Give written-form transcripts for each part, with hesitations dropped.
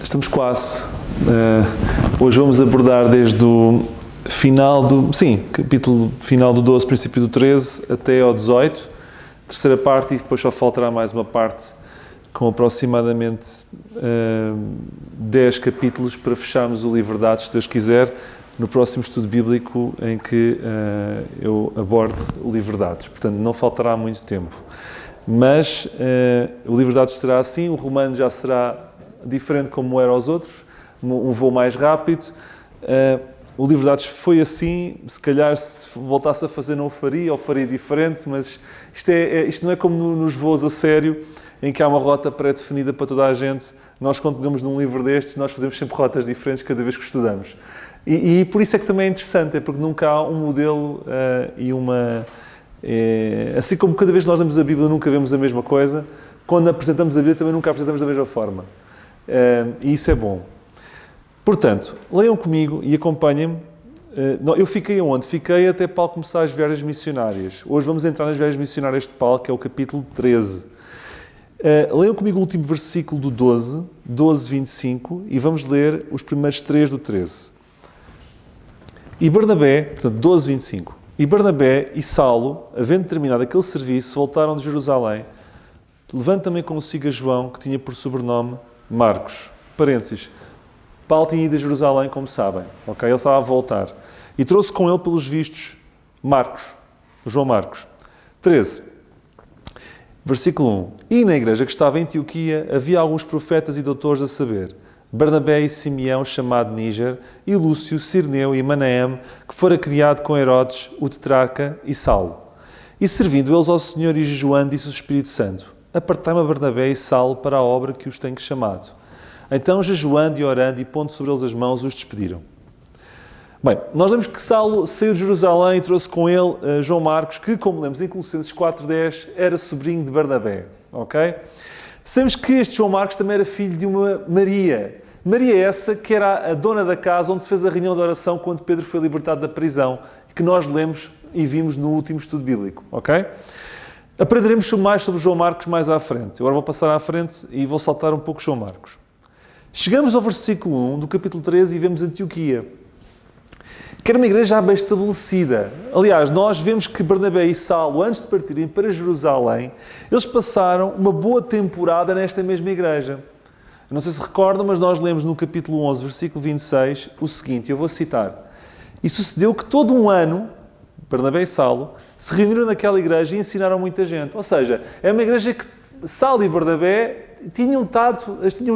Estamos quase. Hoje vamos abordar desde o final capítulo final do 12, princípio do 13, até ao 18, terceira parte, e depois só faltará mais uma parte com aproximadamente 10 capítulos para fecharmos o livro de Atos, se Deus quiser, no próximo estudo bíblico em que eu aborde o livro de Atos. Portanto, não faltará muito tempo. Mas o livro de Atos será assim, o Romano já será diferente como era aos outros, um voo mais rápido. O livro de Atos foi assim, se calhar se voltasse a fazer não o faria, ou faria diferente, mas isto não é como nos voos a sério, em que há uma rota pré-definida para toda a gente. Nós, quando pegamos num livro destes, nós fazemos sempre rotas diferentes cada vez que estudamos. E por isso é que também é interessante, é porque nunca há um modelo e uma... assim como cada vez que nós lemos a Bíblia nunca vemos a mesma coisa, quando apresentamos a Bíblia também nunca a apresentamos da mesma forma. E isso é bom. Portanto, leiam comigo e acompanhem-me. Eu fiquei onde? Fiquei até Paulo começar as viagens missionárias. Hoje vamos entrar nas viagens missionárias de Paulo, que é o capítulo 13. Leiam comigo o último versículo do 12, 25, e vamos ler os primeiros 3 do 13. E Barnabé, portanto, 12, 25. E Barnabé e Saulo, havendo terminado aquele serviço, voltaram de Jerusalém, levando também consigo a João, que tinha por sobrenome Marcos. Parênteses. Paulo tinha ido a Jerusalém, como sabem. Okay? Ele estava a voltar. E trouxe com ele, pelos vistos, Marcos. João Marcos. 13. Versículo 1. E na igreja que estava em Antioquia havia alguns profetas e doutores, a saber, Barnabé e Simeão, chamado Níger, e Lúcio, Cirneu e Manaém, que fora criado com Herodes, o tetrarca, e Saulo. E servindo eles ao Senhor e jejuando, disse o Espírito Santo, apartai-me a Barnabé e Saulo para a obra que os tenho chamado. Então, jejuando e orando e pondo sobre eles as mãos, os despediram. Bem, nós lemos que Saulo saiu de Jerusalém e trouxe com ele João Marcos, que, como lemos em Colossenses 4:10, era sobrinho de Barnabé. Ok? Sabemos que este João Marcos também era filho de uma Maria. Maria essa que era a dona da casa onde se fez a reunião de oração quando Pedro foi libertado da prisão, que nós lemos e vimos no último estudo bíblico. Ok? Aprenderemos mais sobre João Marcos mais à frente. Agora vou passar à frente e vou saltar um pouco João Marcos. Chegamos ao versículo 1 do capítulo 13 e vemos Antioquia, que era uma igreja já bem estabelecida. Aliás, nós vemos que Barnabé e Saulo, antes de partirem para Jerusalém, eles passaram uma boa temporada nesta mesma igreja. Não sei se recordam, mas nós lemos no capítulo 11, versículo 26, o seguinte, eu vou citar. E sucedeu que todo um ano, Barnabé e Saulo, se reuniram naquela igreja e ensinaram muita gente. Ou seja, é uma igreja que Saulo e Barnabé tinham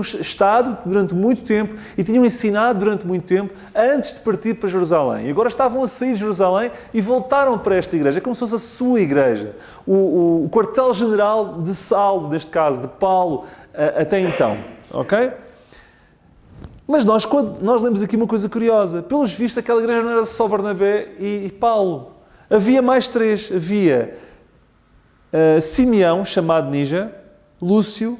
estado durante muito tempo e tinham ensinado durante muito tempo antes de partir para Jerusalém. E agora estavam a sair de Jerusalém e voltaram para esta igreja, como se fosse a sua igreja. O quartel-general de Saulo, neste caso, de Paulo, até então. Ok? Mas nós lemos aqui uma coisa curiosa. Pelos vistos, aquela igreja não era só Barnabé e Paulo. Havia mais 3. Havia Simeão, chamado Níger, Lúcio,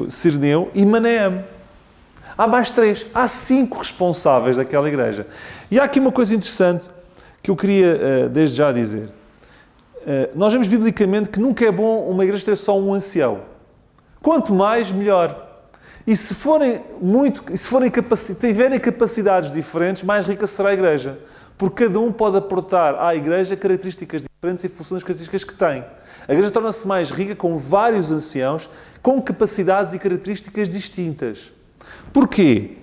Cirneu e Manaém. Há mais 3. Há 5 responsáveis daquela igreja. E há aqui uma coisa interessante que eu queria desde já dizer. Nós vemos biblicamente que nunca é bom uma igreja ter só um ancião. Quanto mais, melhor. E se tiverem capacidades diferentes, mais rica será a igreja. Porque cada um pode aportar à igreja características diferentes em função das características que tem. A igreja torna-se mais rica com vários anciãos, com capacidades e características distintas. Porquê?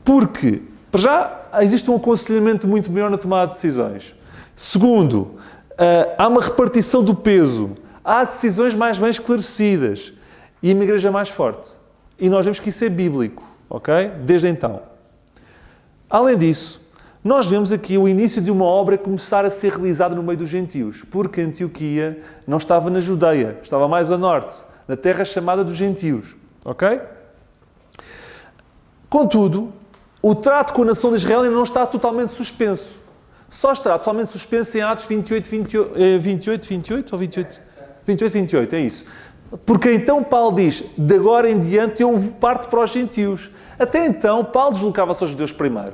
Porque, para já, existe um aconselhamento muito melhor na tomada de decisões. Segundo, há uma repartição do peso. Há decisões mais bem esclarecidas. E uma igreja mais forte. E nós vemos que isso é bíblico. Ok? Desde então. Além disso, nós vemos aqui o início de uma obra começar a ser realizada no meio dos gentios. Porque Antioquia não estava na Judeia. Estava mais a norte. Na terra chamada dos gentios. Ok? Contudo, o trato com a nação de Israel ainda não está totalmente suspenso. Só estará totalmente suspenso em Atos 28 ou 28, é isso. Porque então Paulo diz, de agora em diante eu parto para os gentios. Até então, Paulo deslocava-se aos judeus primeiro.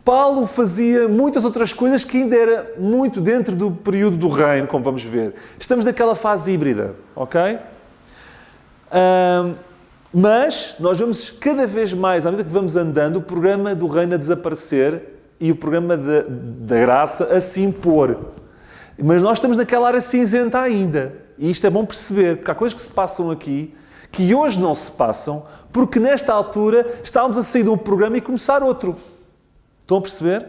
Paulo fazia muitas outras coisas que ainda era muito dentro do período do reino, como vamos ver. Estamos naquela fase híbrida, ok? Mas nós vemos cada vez mais, à medida que vamos andando, o programa do reino a desaparecer e o programa da graça a se impor. Mas nós estamos naquela área cinzenta ainda. E isto é bom perceber, porque há coisas que se passam aqui que hoje não se passam, porque nesta altura estávamos a sair de um programa e começar outro. Estão a perceber?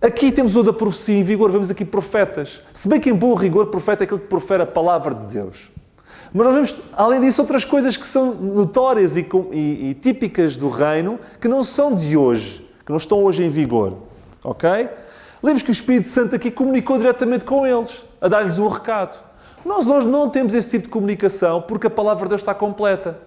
Aqui temos o da profecia em vigor, vemos aqui profetas. Se bem que em bom rigor, profeta é aquele que profere a palavra de Deus. Mas nós vemos, além disso, outras coisas que são notórias e típicas do reino, que não são de hoje, que não estão hoje em vigor. Ok? Lemos que o Espírito Santo aqui comunicou diretamente com eles, a dar-lhes um recado. Nós hoje não temos esse tipo de comunicação porque a palavra de Deus está completa.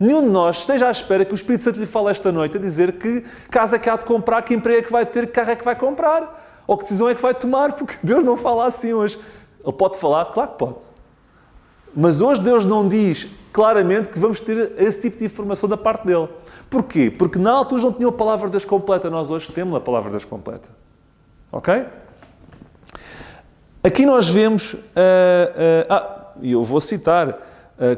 Nenhum de nós esteja à espera que o Espírito Santo lhe fale esta noite a dizer que casa é que há de comprar, que emprego é que vai ter, que carro é que vai comprar, ou que decisão é que vai tomar, porque Deus não fala assim hoje. Ele pode falar? Claro que pode. Mas hoje Deus não diz claramente que vamos ter esse tipo de informação da parte dele. Porquê? Porque na altura não tinham a palavra de Deus completa. Nós hoje temos a palavra de Deus completa. Ok? Aqui nós vemos, e eu vou citar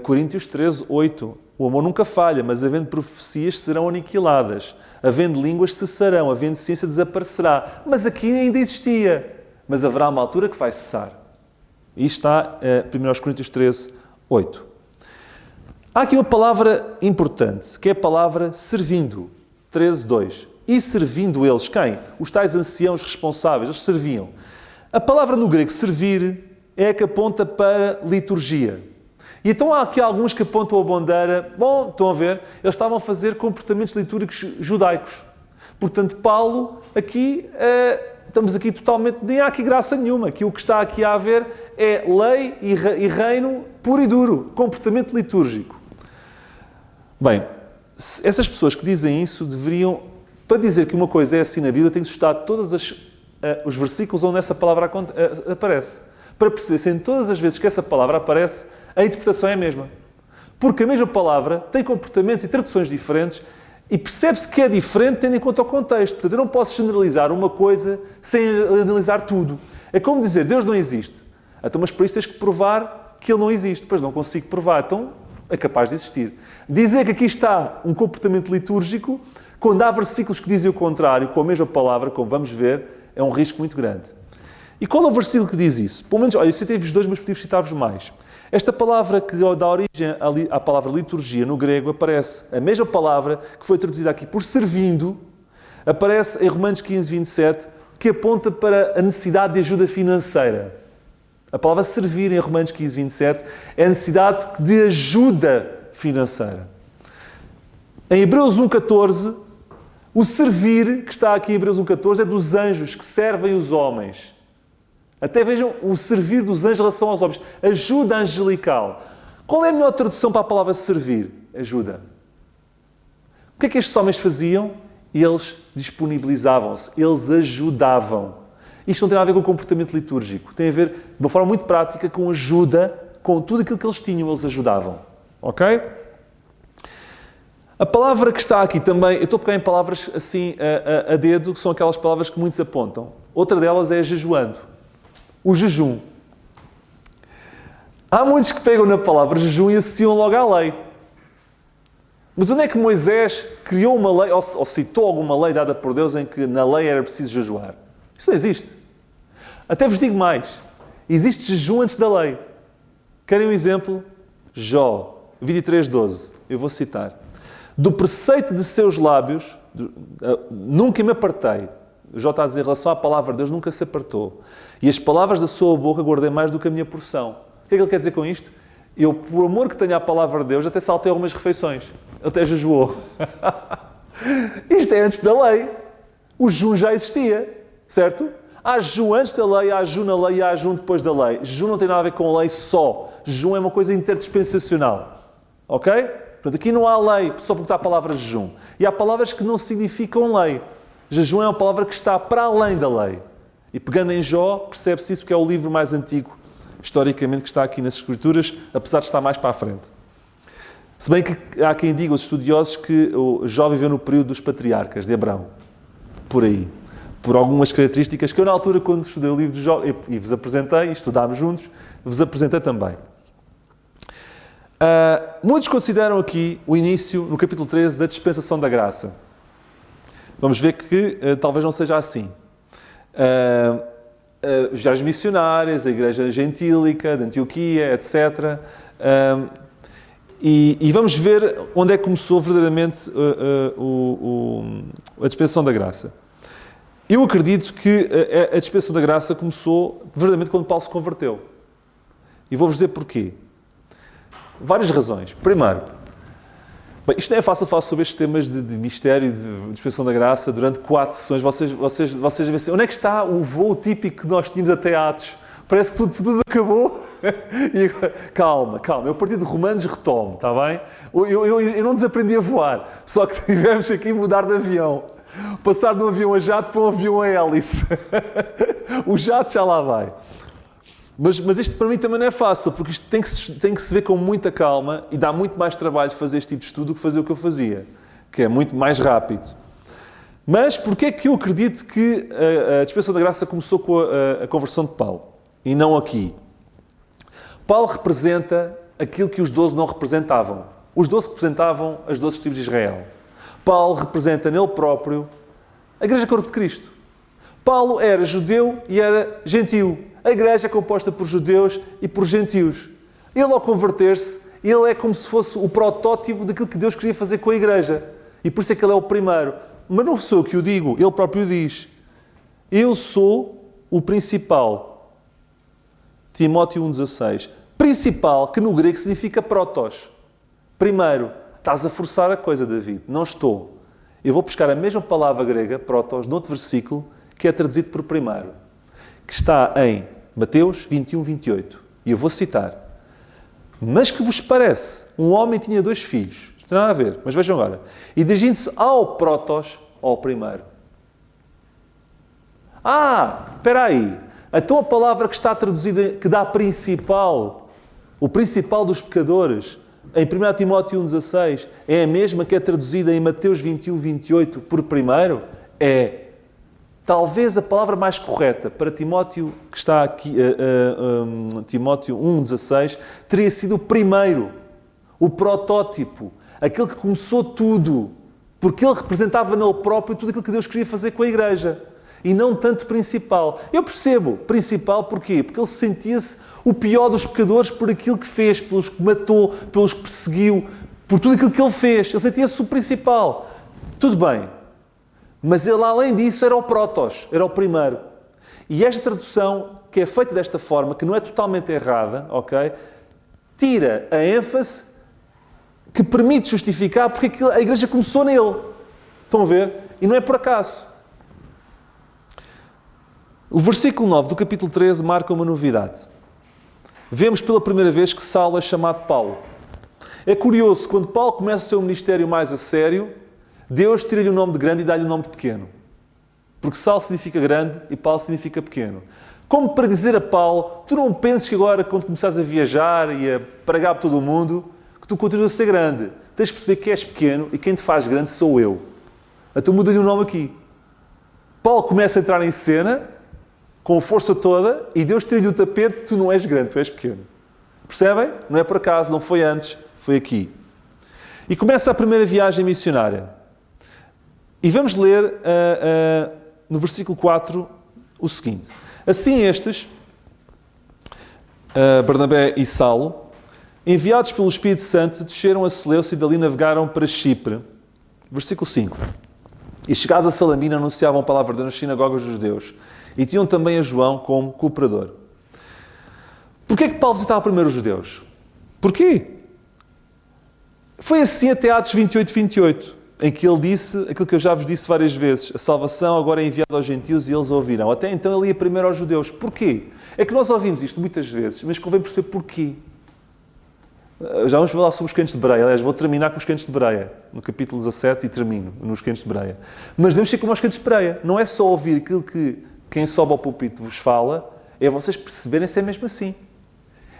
Coríntios 13, 8. O amor nunca falha, mas havendo profecias serão aniquiladas. Havendo línguas cessarão, havendo ciência desaparecerá. Mas aqui ainda existia. Mas haverá uma altura que vai cessar. Isto está em 1 Coríntios 13, 8. Há aqui uma palavra importante, que é a palavra servindo. 13, 2. E servindo eles, quem? Os tais anciãos responsáveis, eles serviam. A palavra no grego servir é a que aponta para liturgia. E então há aqui alguns que apontam a bandeira. Bom, estão a ver? Eles estavam a fazer comportamentos litúrgicos judaicos. Portanto, Paulo, aqui, estamos aqui totalmente... Nem há aqui graça nenhuma. Aqui o que está aqui a haver é lei e reino puro e duro. Comportamento litúrgico. Bem, essas pessoas que dizem isso deveriam... Para dizer que uma coisa é assim na Bíblia, tem que estudar todos os versículos onde essa palavra aparece. Para perceber se em todas as vezes que essa palavra aparece, a interpretação é a mesma. Porque a mesma palavra tem comportamentos e traduções diferentes e percebe-se que é diferente tendo em conta o contexto. Portanto, eu não posso generalizar uma coisa sem analisar tudo. É como dizer, Deus não existe. Então, mas para isso tens que provar que Ele não existe. Pois não consigo provar. Então, é capaz de existir. Dizer que aqui está um comportamento litúrgico, quando há versículos que dizem o contrário, com a mesma palavra, como vamos ver, é um risco muito grande. E qual é o versículo que diz isso? Pelo menos, olha, eu citei-vos dois, mas podia citar-vos mais. Esta palavra que dá origem à palavra liturgia no grego aparece, a mesma palavra que foi traduzida aqui por servindo, aparece em Romanos 15, 27, que aponta para a necessidade de ajuda financeira. A palavra servir em Romanos 15, 27 é a necessidade de ajuda financeira. Em Hebreus 1,14, o servir, que está aqui em Hebreus 1,14, é dos anjos que servem os homens. Até vejam o servir dos anjos em relação aos homens. Ajuda angelical. Qual é a melhor tradução para a palavra servir? Ajuda. O que é que estes homens faziam? Eles disponibilizavam-se. Eles ajudavam. Isto não tem nada a ver com o comportamento litúrgico. Tem a ver, de uma forma muito prática, com ajuda, com tudo aquilo que eles tinham, eles ajudavam. Ok? A palavra que está aqui também, eu estou a pegar em palavras assim a dedo, que são aquelas palavras que muitos apontam. Outra delas é jejuando. O jejum. Há muitos que pegam na palavra jejum e associam logo à lei. Mas onde é que Moisés criou uma lei, ou citou alguma lei dada por Deus em que na lei era preciso jejuar? Isso não existe. Até vos digo mais. Existe jejum antes da lei. Querem um exemplo? Jó, 23:12. Eu vou citar. Do preceito de seus lábios, nunca me apartei. Jó está a dizer, em relação à palavra de Deus, nunca se apartou. E as palavras da sua boca guardei mais do que a minha porção. O que é que ele quer dizer com isto? Eu, por amor que tenho à palavra de Deus, até saltei algumas refeições. Ele até jejuou. Isto é antes da lei. O jejum já existia, certo? Há jejum antes da lei, há jejum na lei e há jejum depois da lei. Jejum não tem nada a ver com a lei só. Jejum é uma coisa interdispensacional. Ok? Portanto, aqui não há lei, só porque está a palavra jejum. E há palavras que não significam lei. Jejum é uma palavra que está para além da lei. E pegando em Jó, percebe-se isso porque é o livro mais antigo, historicamente, que está aqui nas Escrituras, apesar de estar mais para a frente. Se bem que há quem diga, os estudiosos, que o Jó viveu no período dos patriarcas, de Abraão. Por aí. Por algumas características que eu, na altura, quando estudei o livro de Jó, e vos apresentei, e estudámos juntos, vos apresentei também. Muitos consideram aqui o início, no capítulo 13, da dispensação da graça. Vamos ver que talvez não seja assim. Já as missionárias, a igreja gentílica de Antioquia, etc. E vamos ver onde é que começou verdadeiramente a dispensação da graça. Eu acredito que a dispensação da graça começou verdadeiramente quando Paulo se converteu. E vou-vos dizer porquê. Várias razões. Primeiro, bem, isto não é fácil falar sobre estes temas de mistério e de dispensação da graça durante 4 sessões. Vocês veem assim, onde é que está o voo típico que nós tínhamos até Atos? Parece que tudo acabou. E, calma. Eu a partir de Romanos retomo, está bem? Eu não desaprendi a voar, só que tivemos aqui mudar de avião. Passar de um avião a jato para um avião a hélice. O jato já lá vai. Mas isto para mim também não é fácil, porque isto tem que se ver com muita calma e dá muito mais trabalho fazer este tipo de estudo do que fazer o que eu fazia, que é muito mais rápido. Mas porquê é que eu acredito que a dispensação da graça começou com a conversão de Paulo e não aqui? Paulo representa aquilo que os 12 não representavam. Os 12 representavam as 12 tribos de Israel. Paulo representa nele próprio a Igreja Corpo de Cristo. Paulo era judeu e era gentio. A igreja é composta por judeus e por gentios. Ele, ao converter-se, ele é como se fosse o protótipo daquilo que Deus queria fazer com a igreja. E por isso é que ele é o primeiro. Mas não sou eu que o digo, ele próprio diz. Eu sou o principal. Timóteo 1,16. Principal, que no grego significa protos. Primeiro. Estás a forçar a coisa, David. Não estou. Eu vou buscar a mesma palavra grega, protos, noutro versículo, que é traduzido por primeiro. Que está em Mateus 21, 28. E eu vou citar. Mas que vos parece? Um homem tinha 2 filhos. Isto não tem nada a ver, mas vejam agora. E dirigindo-se ao protos, ao primeiro. Espera aí. Então a palavra que está traduzida, que dá principal, o principal dos pecadores, em 1 Timóteo 1,16, é a mesma que é traduzida em Mateus 21, 28 por primeiro? É. Talvez a palavra mais correta para Timóteo, que está aqui, Timóteo 1,16, teria sido o primeiro, o protótipo, aquele que começou tudo, porque ele representava nele próprio tudo aquilo que Deus queria fazer com a igreja, e não tanto principal. Eu percebo, principal porquê? Porque ele sentia-se o pior dos pecadores por aquilo que fez, pelos que matou, pelos que perseguiu, por tudo aquilo que ele fez. Ele sentia-se o principal. Tudo bem. Mas ele, além disso, era o protos, era o primeiro. E esta tradução, que é feita desta forma, que não é totalmente errada, ok? Tira a ênfase que permite justificar porque a igreja começou nele. Estão a ver? E não é por acaso. O versículo 9 do capítulo 13 marca uma novidade. Vemos pela primeira vez que Saulo é chamado Paulo. É curioso, quando Paulo começa o seu ministério mais a sério, Deus tira-lhe o nome de grande e dá-lhe o nome de pequeno. Porque Saulo significa grande e Paulo significa pequeno. Como para dizer a Paulo, tu não penses que agora, quando começares a viajar e a pregar por todo o mundo, que tu continuas a ser grande. Tens de perceber que és pequeno e quem te faz grande sou eu. Então muda-lhe o nome aqui. Paulo começa a entrar em cena, com força toda, e Deus tira-lhe o tapete, tu não és grande, tu és pequeno. Percebem? Não é por acaso, não foi antes, foi aqui. E começa a primeira viagem missionária. E vamos ler no versículo 4 o seguinte. Assim estes, Barnabé e Saulo, enviados pelo Espírito Santo, desceram a Seleucia e dali navegaram para Chipre. Versículo 5. E chegados a Salamina, anunciavam a palavra de Deus nas sinagogas dos judeus. E tinham também a João como cooperador. Porquê é que Paulo visitava primeiro os judeus? Porquê? Foi assim até Atos 28, 28, em que ele disse aquilo que eu já vos disse várias vezes. A salvação agora é enviada aos gentios e eles ouvirão. Até então ele ia primeiro aos judeus. Porquê? É que nós ouvimos isto muitas vezes, mas convém perceber porquê. Já vamos falar sobre os cantos de Bereia. Aliás, vou terminar com os cantos de Bereia, no capítulo 17, e termino nos cantos de Bereia. Mas devemos ser como aos cantos de Bereia. Não é só ouvir aquilo que quem sobe ao púlpito vos fala, é vocês perceberem se é mesmo assim.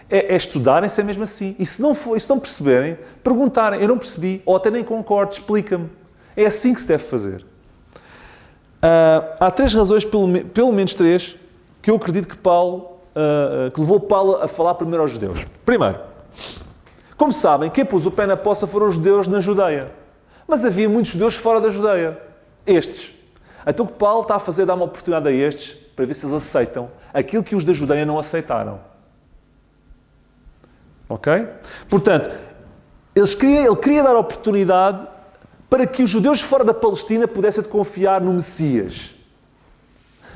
É estudarem se é mesmo assim. E se não perceberem, perguntarem. Eu não percebi, ou até nem concordo, explica-me. É assim que se deve fazer. Há 3 razões, pelo menos 3, que eu acredito que levou Paulo a falar primeiro aos judeus. Primeiro, Como sabem, quem pôs o pé na poça foram os judeus na Judeia. Mas havia muitos judeus fora da Judeia. Estes. Então o que Paulo está a fazer é dar uma oportunidade a estes para ver se eles aceitam aquilo que os da Judeia não aceitaram. Ok? Portanto, ele queria dar oportunidade para que os judeus fora da Palestina pudessem confiar no Messias.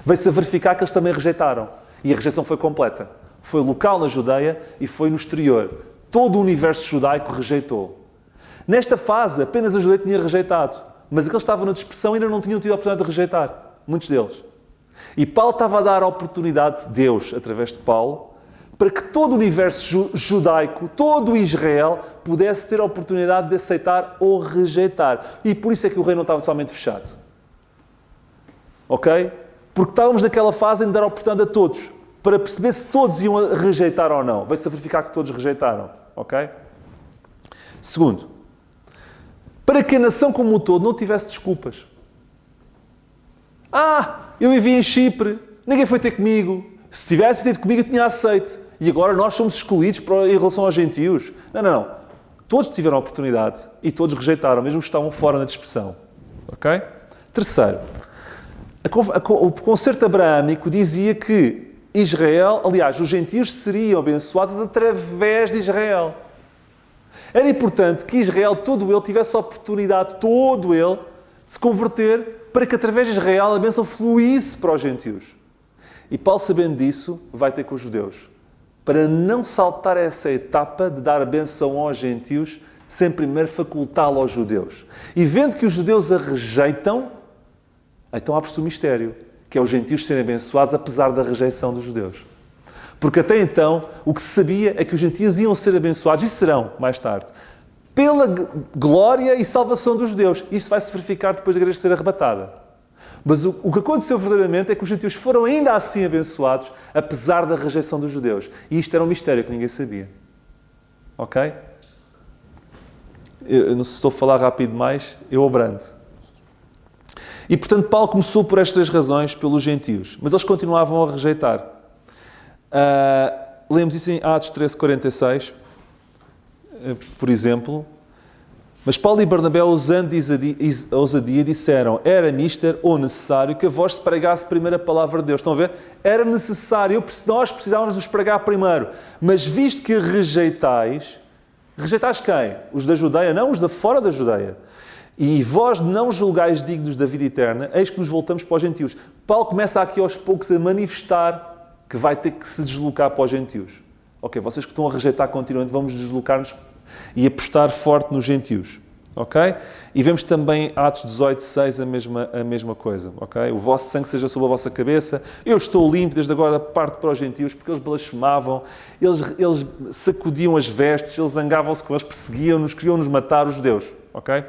Veio-se a verificar que eles também rejeitaram. E a rejeição foi completa. Foi local na Judeia e foi no exterior. Todo o universo judaico rejeitou. Nesta fase, apenas a Judeia tinha rejeitado. Mas aqueles que estavam na dispersão ainda não tinham tido a oportunidade de rejeitar. Muitos deles. E Paulo estava a dar a oportunidade, Deus, através de Paulo, para que todo o universo judaico, todo o Israel, pudesse ter a oportunidade de aceitar ou rejeitar. E por isso é que o reino não estava totalmente fechado. Ok? Porque estávamos naquela fase em dar a oportunidade a todos, para perceber se todos iam rejeitar ou não. Veio-se a verificar que todos rejeitaram. Ok? Segundo, para que a nação como um todo não tivesse desculpas. Eu vivi em Chipre, ninguém foi ter comigo. Se tivesse tido comigo, eu tinha aceito. E agora nós somos escolhidos em relação aos gentios. Não. Todos tiveram a oportunidade e todos rejeitaram, mesmo que estavam fora na dispersão. Ok? Terceiro, o concerto abraâmico dizia que Israel, aliás, os gentios seriam abençoados através de Israel. Era importante que Israel, todo ele, tivesse a oportunidade, todo ele, de se converter para que através de Israel a bênção fluísse para os gentios. E Paulo, sabendo disso, vai ter com os judeus. Para não saltar essa etapa de dar a bênção aos gentios, sem primeiro facultá-la aos judeus. E vendo que os judeus a rejeitam, então abre-se o mistério, que é os gentios serem abençoados apesar da rejeição dos judeus. Porque até então, o que se sabia é que os gentios iam ser abençoados, e serão, mais tarde, pela glória e salvação dos judeus. Isto vai-se verificar depois da igreja ser arrebatada. Mas o que aconteceu verdadeiramente é que os gentios foram ainda assim abençoados, apesar da rejeição dos judeus. E isto era um mistério que ninguém sabia. Ok? Eu não sei se estou a falar rápido demais, eu abrando. E, portanto, Paulo começou por estas três razões, pelos gentios. Mas eles continuavam a rejeitar. Lemos isso em Atos 13:46, por exemplo. Mas Paulo e Barnabé, usando a ousadia, disseram: era mister ou necessário que a vós se pregasse primeiro a palavra de Deus. Estão a ver? Era necessário, nós precisávamos vos pregar primeiro. Mas visto que rejeitais quem? Os da Judeia? Não, os da fora da Judeia. E vós não julgais dignos da vida eterna, eis que nos voltamos para os gentios. Paulo começa aqui aos poucos a manifestar que vai ter que se deslocar para os gentios. Ok, vocês que estão a rejeitar continuamente, vamos deslocar-nos e apostar forte nos gentios. Ok? E vemos também Atos 18:6 a mesma coisa. Ok? O vosso sangue seja sobre a vossa cabeça. Eu estou limpo, desde agora parte para os gentios, porque eles blasfemavam, eles sacudiam as vestes, eles zangavam-se com eles, perseguiam-nos, queriam nos matar, os judeus. Ok?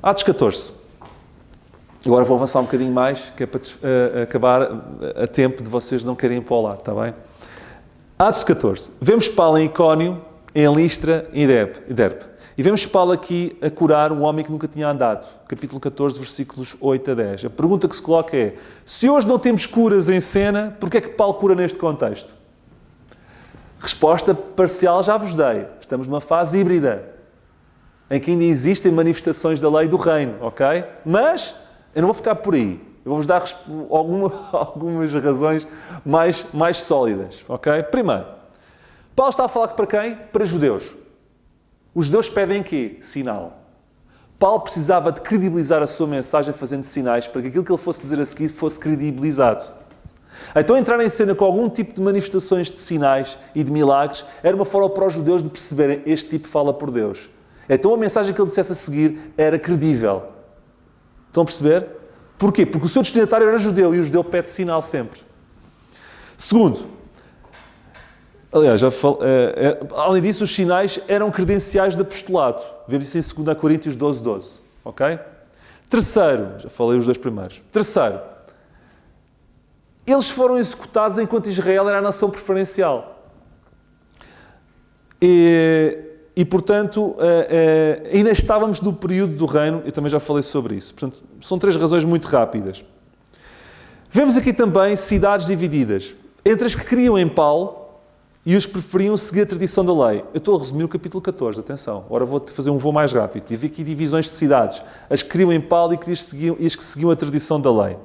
Atos 14. Agora vou avançar um bocadinho mais, que é para acabar a tempo de vocês não querem ir para o lado, está bem? Atos 14. Vemos Paulo em Icónio, em Listra e Derbe. E vemos Paulo aqui a curar um homem que nunca tinha andado. Capítulo 14, versículos 8 a 10. A pergunta que se coloca é: se hoje não temos curas em cena, porquê é que Paulo cura neste contexto? Resposta parcial já vos dei. Estamos numa fase híbrida, em que ainda existem manifestações da lei do reino, ok? Mas eu não vou ficar por aí. Eu vou-vos dar algumas razões mais sólidas, ok? Primeiro, Paulo está a falar para quem? Para judeus. Os judeus pedem quê? Sinal. Paulo precisava de credibilizar a sua mensagem fazendo sinais para que aquilo que ele fosse dizer a seguir fosse credibilizado. Então entrar em cena com algum tipo de manifestações de sinais e de milagres era uma forma para os judeus de perceberem: este tipo fala por Deus. Então a mensagem que ele dissesse a seguir era credível. Estão a perceber? Porquê? Porque o seu destinatário era judeu e o judeu pede sinal sempre. Segundo, aliás, além disso, os sinais eram credenciais de apostolado. Vemos isso em 2 Coríntios 12:12. Ok? Terceiro, já falei os dois primeiros. Terceiro, eles foram executados enquanto Israel era a nação preferencial. E, portanto, ainda estávamos no período do reino, eu também já falei sobre isso. Portanto, são três razões muito rápidas. Vemos aqui também cidades divididas, entre as que criam em Paulo e os preferiam seguir a tradição da lei. Eu estou a resumir o capítulo 14, atenção. Agora vou fazer um voo mais rápido. E vi aqui divisões de cidades. As que criam em Paulo e as que seguiam a tradição da lei.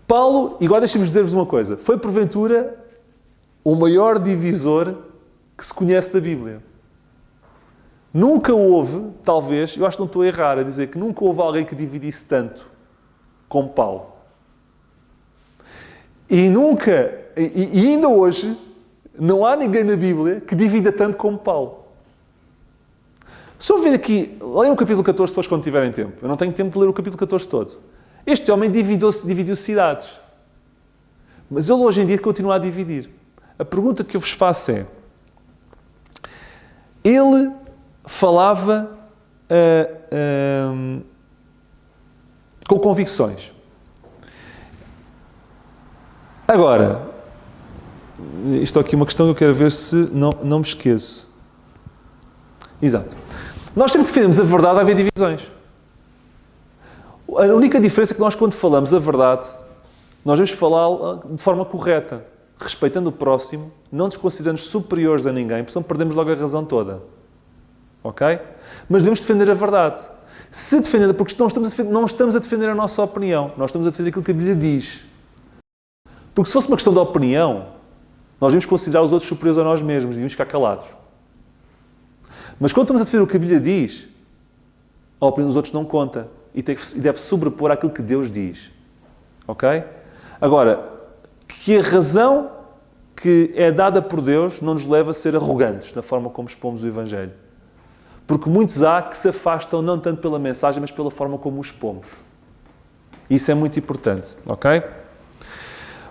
Paulo, e agora deixem-me dizer-vos uma coisa, foi porventura o maior divisor que se conhece da Bíblia. Nunca houve, talvez, eu acho que não estou a errar a dizer que nunca houve alguém que dividisse tanto como Paulo. E nunca, e ainda hoje, não há ninguém na Bíblia que divida tanto como Paulo. Só ver aqui, leiam o capítulo 14 depois quando tiverem tempo. Eu não tenho tempo de ler o capítulo 14 todo. Este homem dividiu cidades. Mas ele hoje em dia continua a dividir. A pergunta que eu vos faço é, ele falava com convicções. Agora, isto aqui é uma questão que eu quero ver se não me esqueço. Exato. Nós sempre que defendemos a verdade, haver divisões. A única diferença é que nós, quando falamos a verdade, nós devemos falá-la de forma correta, respeitando o próximo, não nos considerando superiores a ninguém, porque senão perdemos logo a razão toda. Ok? Mas devemos defender a verdade. Se defender, porque não estamos a defender a nossa opinião, nós estamos a defender aquilo que a Bíblia diz. Porque se fosse uma questão de opinião, nós devemos considerar os outros superiores a nós mesmos e devemos ficar calados. Mas quando estamos a defender o que a Bíblia diz, a opinião dos outros não conta e deve sobrepor àquilo que Deus diz. Ok? Agora, que a razão que é dada por Deus não nos leva a ser arrogantes na forma como expomos o Evangelho. Porque muitos há que se afastam não tanto pela mensagem, mas pela forma como o expomos. Isso é muito importante. Ok?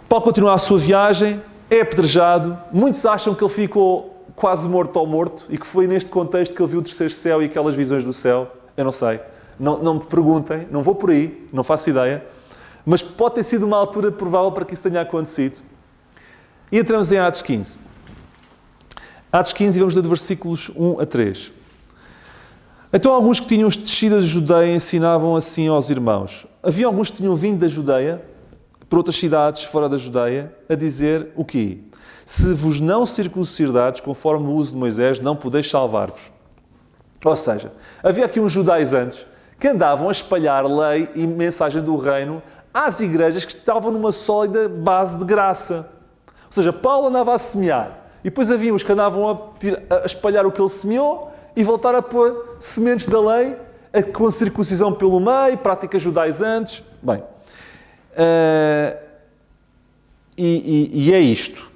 Paulo continua a sua viagem, é apedrejado. Muitos acham que ele ficou quase morto ou morto e que foi neste contexto que ele viu o terceiro céu e aquelas visões do céu. Eu não sei. Não me perguntem, não vou por aí, não faço ideia. Mas pode ter sido uma altura provável para que isso tenha acontecido. E entramos em Atos 15. Atos 15 e vamos ler de versículos 1 a 3. Então alguns que tinham descido da Judeia ensinavam assim aos irmãos. Havia alguns que tinham vindo da Judeia, por outras cidades fora da Judeia, a dizer o quê? Se vos não circuncidardes conforme o uso de Moisés, não podeis salvar-vos. Ou seja, havia aqui uns judaizantes que andavam a espalhar lei e mensagem do reino às igrejas que estavam numa sólida base de graça. Ou seja, Paulo andava a semear e depois havia os que andavam a espalhar o que ele semeou e voltar a pôr sementes da lei com a circuncisão pelo meio, práticas judaizantes. Bem, e é isto.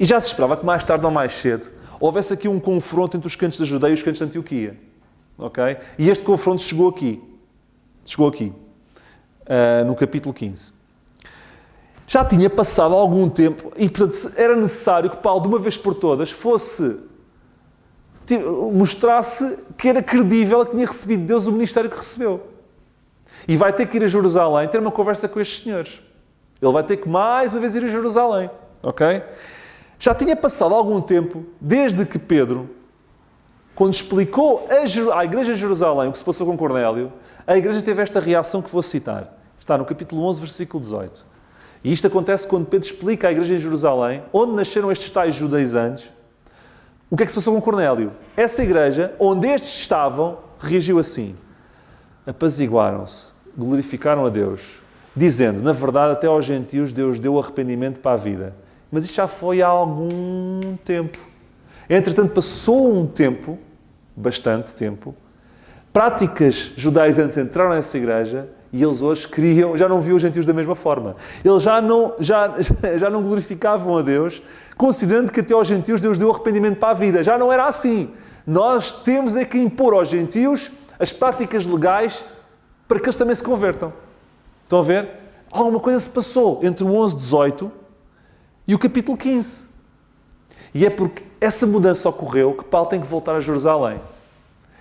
E já se esperava que mais tarde ou mais cedo houvesse aqui um confronto entre os crentes da Judeia e os crentes de Antioquia. Ok? E este confronto chegou aqui. No capítulo 15. Já tinha passado algum tempo e, portanto, era necessário que Paulo, de uma vez por todas, mostrasse que era credível, que tinha recebido de Deus o ministério que recebeu. E vai ter que ir a Jerusalém ter uma conversa com estes senhores. Ele vai ter que mais uma vez ir a Jerusalém. Ok? Já tinha passado algum tempo desde que Pedro, quando explicou à igreja de Jerusalém o que se passou com Cornélio, a igreja teve esta reação que vou citar. Está no capítulo 11, versículo 18. E isto acontece quando Pedro explica à igreja em Jerusalém, onde nasceram estes tais judaizantes, o que é que se passou com Cornélio. Essa igreja, onde estes estavam, reagiu assim. Apaziguaram-se, glorificaram a Deus, dizendo, na verdade, até aos gentios Deus deu arrependimento para a vida. Mas isto já foi há algum tempo. Entretanto, passou um tempo, bastante tempo, práticas judaizantes entraram nessa igreja e eles hoje já não viam os gentios da mesma forma. Eles já não glorificavam a Deus, considerando que até aos gentios Deus deu arrependimento para a vida. Já não era assim. Nós temos é que impor aos gentios as práticas legais para que eles também se convertam. Estão a ver? Alguma coisa se passou entre o 11:18 e o capítulo 15. E é porque essa mudança ocorreu que Paulo tem que voltar a Jerusalém.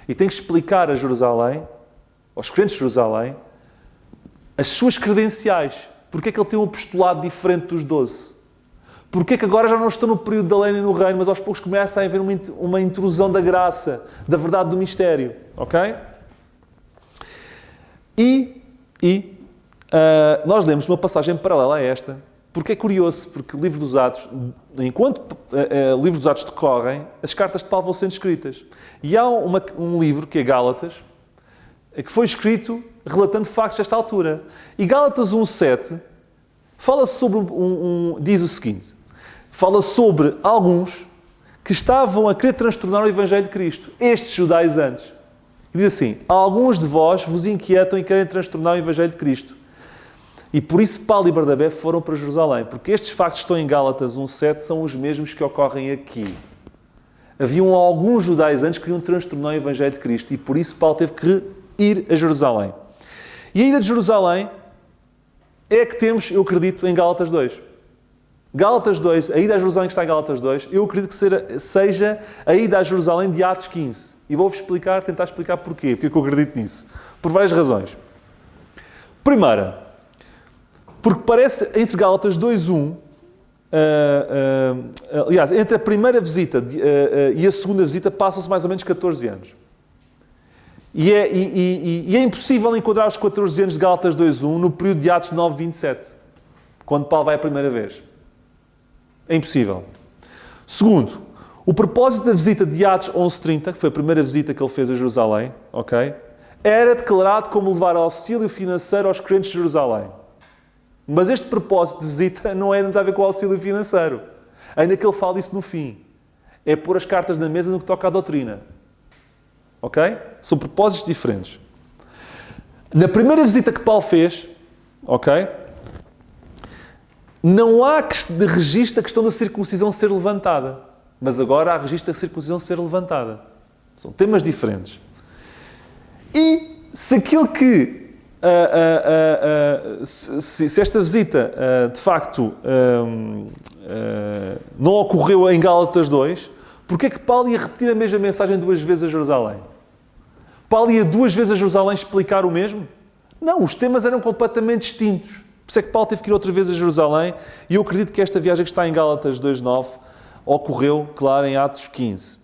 E tem que explicar a Jerusalém, aos crentes de Jerusalém, as suas credenciais. Porque é que ele tem um apostolado diferente dos 12? Porque é que agora já não estão no período da lei nem no reino, mas aos poucos começa a haver uma intrusão da graça, da verdade do mistério. Ok? Nós lemos uma passagem paralela a esta, Porque é curioso, porque o livro dos Atos, enquanto o livro dos Atos decorrem, as cartas de Paulo vão sendo escritas. E há um livro, que é Gálatas, que foi escrito relatando factos desta altura. E Gálatas 1:7 fala sobre diz o seguinte, fala sobre alguns que estavam a querer transtornar o Evangelho de Cristo, estes judaizantes. E diz assim, alguns de vós vos inquietam e querem transtornar o Evangelho de Cristo. E por isso Paulo e Barnabé foram para Jerusalém, porque estes factos que estão em Gálatas 1:7 são os mesmos que ocorrem aqui. Haviam alguns judaizantes que queriam transtornar o Evangelho de Cristo e por isso Paulo teve que ir a Jerusalém. E a ida de Jerusalém é que temos, eu acredito, em Gálatas 2. Gálatas 2, a ida a Jerusalém que está em Gálatas 2, eu acredito que seja a ida a Jerusalém de Atos 15. E vou-vos tentar explicar porquê. Porque é que eu acredito nisso. Por várias razões. Primeira, porque parece entre Gálatas 2:1, aliás, entre a primeira visita e a segunda visita passam-se mais ou menos 14 anos. E é impossível enquadrar os 14 anos de Gálatas 2:1 no período de Atos 9:27, quando Paulo vai a primeira vez. É impossível. Segundo, o propósito da visita de Atos 11:30, que foi a primeira visita que ele fez a Jerusalém, ok, era declarado como levar auxílio financeiro aos crentes de Jerusalém. Mas este propósito de visita não é nada a ver com o auxílio financeiro. Ainda que ele fale isso no fim. É pôr as cartas na mesa no que toca à doutrina. Ok? São propósitos diferentes. Na primeira visita que Paulo fez, ok, não há de registro a questão da circuncisão ser levantada. Mas agora há registro da circuncisão ser levantada. São temas diferentes. E se aquilo que se esta visita, de facto, não ocorreu em Gálatas 2, porquê é que Paulo ia repetir a mesma mensagem 2 vezes a Jerusalém? Paulo ia 2 vezes a Jerusalém explicar o mesmo? Não, os temas eram completamente distintos. Por isso é que Paulo teve que ir outra vez a Jerusalém, e eu acredito que esta viagem que está em Gálatas 2:9 ocorreu, claro, em Atos 15.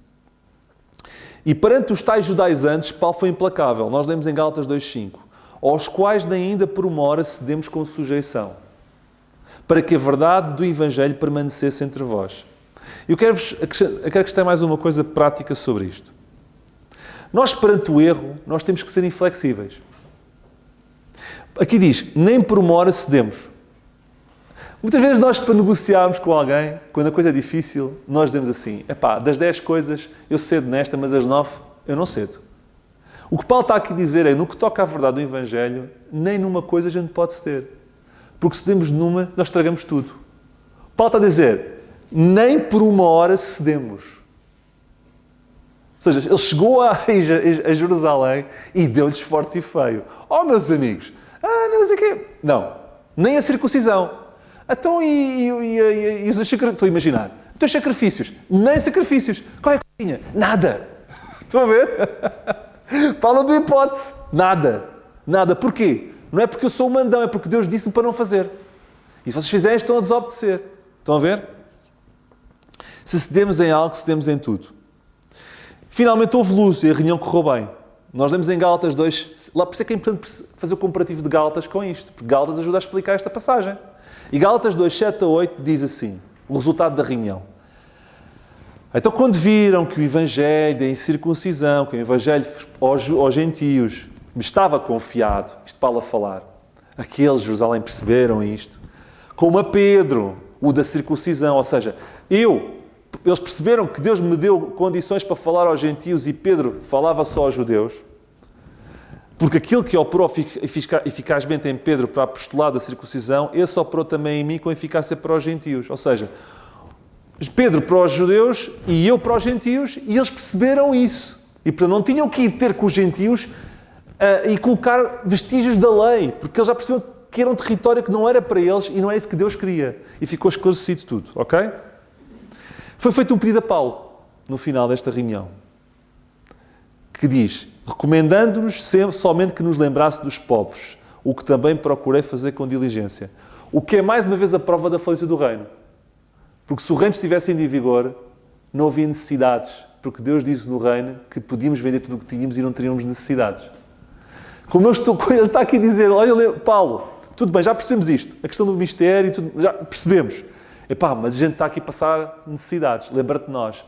E perante os tais judaizantes, Paulo foi implacável. Nós lemos em Gálatas 2:5. Aos quais nem ainda por uma hora cedemos com sujeição, para que a verdade do Evangelho permanecesse entre vós. Eu quero acrescentar mais uma coisa prática sobre isto. Nós, perante o erro, nós temos que ser inflexíveis. Aqui diz, nem por uma hora cedemos. Muitas vezes nós, para negociarmos com alguém, quando a coisa é difícil, nós dizemos assim, das 10 coisas eu cedo nesta, mas as 9 eu não cedo. O que Paulo está aqui a dizer é, no que toca à verdade do Evangelho, nem numa coisa a gente pode ceder. Porque se cedemos numa, nós estragamos tudo. Paulo está a dizer, nem por uma hora cedemos. Ou seja, ele chegou a Jerusalém e deu-lhes forte e feio. Oh, meus amigos, não sei o quê. Não, nem a circuncisão. Então, e os sacrifícios? Estou a imaginar. Então, os sacrifícios? Nem sacrifícios. Qual é que tinha? Nada. Estão a ver? Paulo não deu hipótese. Nada. Nada. Porquê? Não é porque eu sou o mandão, é porque Deus disse-me para não fazer. E se vocês fizerem, estão a desobedecer. Estão a ver? Se cedemos em algo, cedemos em tudo. Finalmente houve luz e a reunião correu bem. Nós lemos em Gálatas 2, lá por isso é que é importante fazer o comparativo de Gálatas com isto, porque Gálatas ajuda a explicar esta passagem. E Gálatas 2, 7-8 diz assim, o resultado da reunião. Então, quando viram que o Evangelho da incircuncisão, que o Evangelho aos gentios me estava confiado, isto Paulo a falar, aqueles de Jerusalém perceberam isto, como a Pedro, o da circuncisão, ou seja, eles perceberam que Deus me deu condições para falar aos gentios e Pedro falava só aos judeus, porque aquilo que operou eficazmente em Pedro para a apostolado da circuncisão, esse operou também em mim com eficácia para os gentios. Ou seja, Pedro para os judeus e eu para os gentios, e eles perceberam isso. E portanto não tinham que ir ter com os gentios e colocar vestígios da lei, porque eles já perceberam que era um território que não era para eles e não é isso que Deus queria. E ficou esclarecido tudo, ok? Foi feito um pedido a Paulo, no final desta reunião, que diz, recomendando-nos somente que nos lembrasse dos pobres, o que também procurei fazer com diligência. O que é mais uma vez a prova da falência do reino. Porque se o reino estivesse em vigor, não havia necessidades, porque Deus disse no reino que podíamos vender tudo o que tínhamos e não teríamos necessidades. Como ele está aqui a dizer, olha Paulo, tudo bem, já percebemos isto. A questão do mistério, já percebemos. Mas a gente está aqui a passar necessidades. Lembra-te de nós.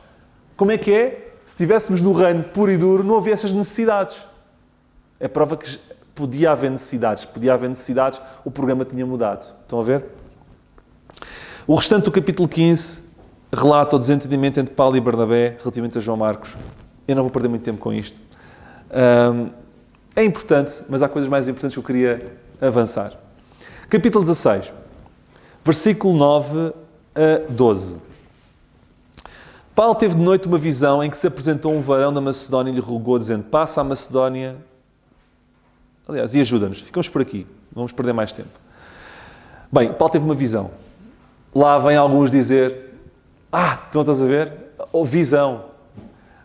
Como é que é? Se estivéssemos no reino puro e duro, não havia essas necessidades. É prova que podia haver necessidades. Podia haver necessidades, o programa tinha mudado. Estão a ver? O restante do capítulo 15 relata o desentendimento entre Paulo e Barnabé relativamente a João Marcos. Eu não vou perder muito tempo com isto. É importante, mas há coisas mais importantes que eu queria avançar. Capítulo 16, versículo 9 a 12. Paulo teve de noite uma visão em que se apresentou um varão da Macedónia e lhe rogou, dizendo: passa à Macedónia, aliás, e ajuda-nos. Ficamos por aqui, não vamos perder mais tempo. Bem, Paulo teve uma visão. Lá vêm alguns dizer: então estás a ver? Visão.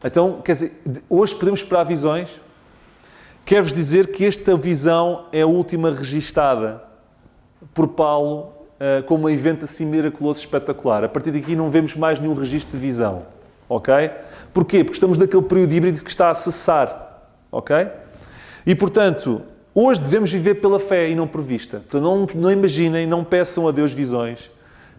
Então, quer dizer, hoje podemos esperar visões? Quero-vos dizer que esta visão é a última registada por Paulo como um evento assim miraculoso, espetacular. A partir daqui não vemos mais nenhum registro de visão. Ok? Porquê? Porque estamos naquele período híbrido que está a cessar. Ok? E, portanto, hoje devemos viver pela fé e não por vista. Portanto, não imaginem, não peçam a Deus visões.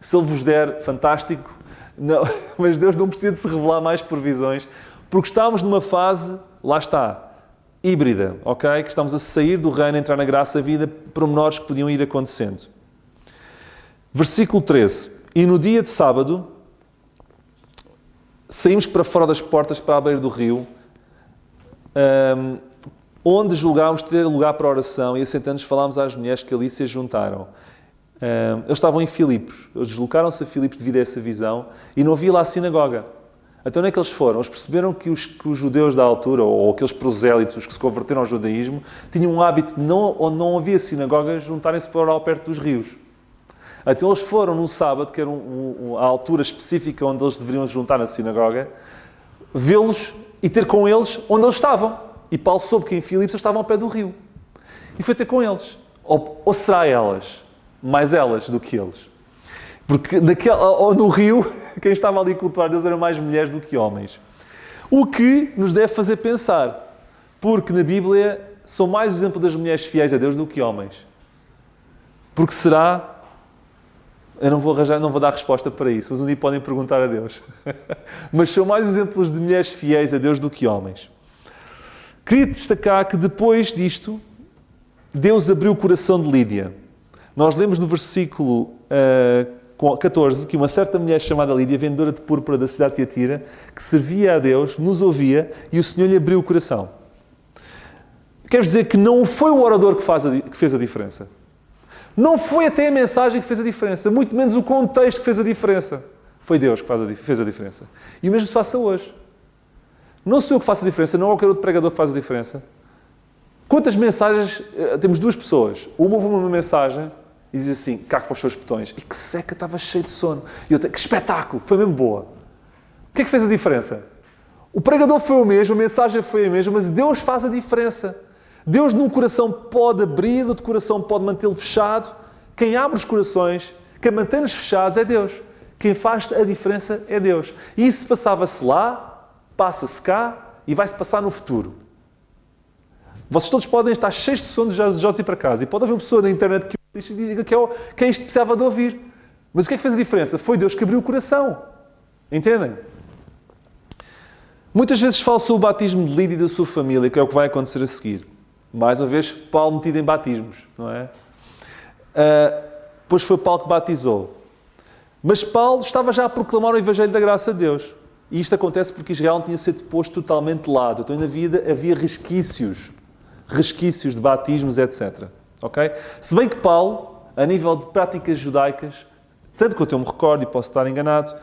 Se Ele vos der, fantástico. Não, mas Deus não precisa de se revelar mais por visões, porque estamos numa fase, lá está, híbrida, ok? Que estamos a sair do reino, a entrar na graça, a vida, pormenores que podiam ir acontecendo. Versículo 13. E no dia de sábado, saímos para fora das portas, para a beira do rio, onde julgámos ter lugar para a oração, e assentando-nos falámos às mulheres que ali se juntaram. Eles estavam em Filipos. Eles deslocaram-se a Filipos devido a essa visão e não havia lá a sinagoga. Então, onde é que eles foram? Eles perceberam que os judeus da altura, ou aqueles prosélitos que se converteram ao judaísmo, tinham um hábito de, onde não havia sinagogas, juntarem-se para orar perto dos rios. Então, eles foram num sábado, que era a altura específica onde eles deveriam se juntar na sinagoga, vê-los e ter com eles onde eles estavam. E Paulo soube que em Filipos eles estavam ao pé do rio. E foi ter com eles. Ou será elas? Mais elas do que eles. Porque no rio, quem estava ali a cultuar Deus eram mais mulheres do que homens. O que nos deve fazer pensar. Porque na Bíblia são mais o exemplo das mulheres fiéis a Deus do que homens. Porque será... Eu não vou dar resposta para isso, mas um dia podem perguntar a Deus. Mas são mais exemplos de mulheres fiéis a Deus do que homens. Queria destacar que depois disto, Deus abriu o coração de Lídia. Nós lemos no versículo 14 que uma certa mulher chamada Lídia, vendedora de púrpura da cidade de Tiatira, que servia a Deus, nos ouvia e o Senhor lhe abriu o coração. Quer dizer que não foi o orador que fez a diferença. Não foi até a mensagem que fez a diferença, muito menos o contexto que fez a diferença. Foi Deus que fez a diferença. E o mesmo se passa hoje. Não sou eu que faço a diferença, não é qualquer outro pregador que faz a diferença. Quantas mensagens... Temos duas pessoas. Uma ouve uma mensagem e diz assim, cago para os seus botões. E que seca, estava cheio de sono. E outra, que espetáculo, foi mesmo boa. O que é que fez a diferença? O pregador foi o mesmo, a mensagem foi a mesma, mas Deus faz a diferença. Deus num coração pode abrir, outro coração pode mantê-lo fechado. Quem abre os corações, quem mantém-nos fechados é Deus. Quem faz a diferença é Deus. E isso passava-se lá, passa-se cá e vai-se passar no futuro. Vocês todos podem estar cheios de sono de ir para casa. E pode haver uma pessoa na internet que diga que é isto que precisava de ouvir. Mas o que é que fez a diferença? Foi Deus que abriu o coração. Entendem? Muitas vezes falo sobre o batismo de Lídia e da sua família, que é o que vai acontecer a seguir. Mais uma vez, Paulo metido em batismos, não é? Pois foi Paulo que batizou. Mas Paulo estava já a proclamar o Evangelho da graça de Deus. E isto acontece porque Israel não tinha sido posto totalmente de lado. Então, na vida havia resquícios de batismos, etc. Ok? Se bem que Paulo, a nível de práticas judaicas, tanto quanto eu me recordo, e posso estar enganado,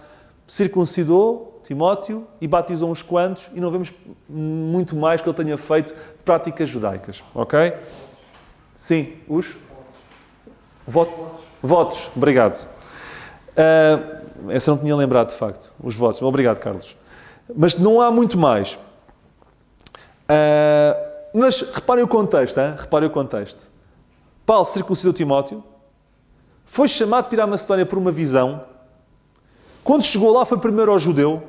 circuncidou Timóteo e batizou uns quantos, e não vemos muito mais que ele tenha feito de práticas judaicas. Ok? Sim, os? Votos. Obrigado. Essa não tinha lembrado, de facto. Os votos. Obrigado, Carlos. Mas não há muito mais. Mas reparem o contexto. Reparem o contexto. Paulo circuncidou Timóteo, foi chamado para ir à Macedónia por uma visão. Quando chegou lá, foi primeiro ao judeu.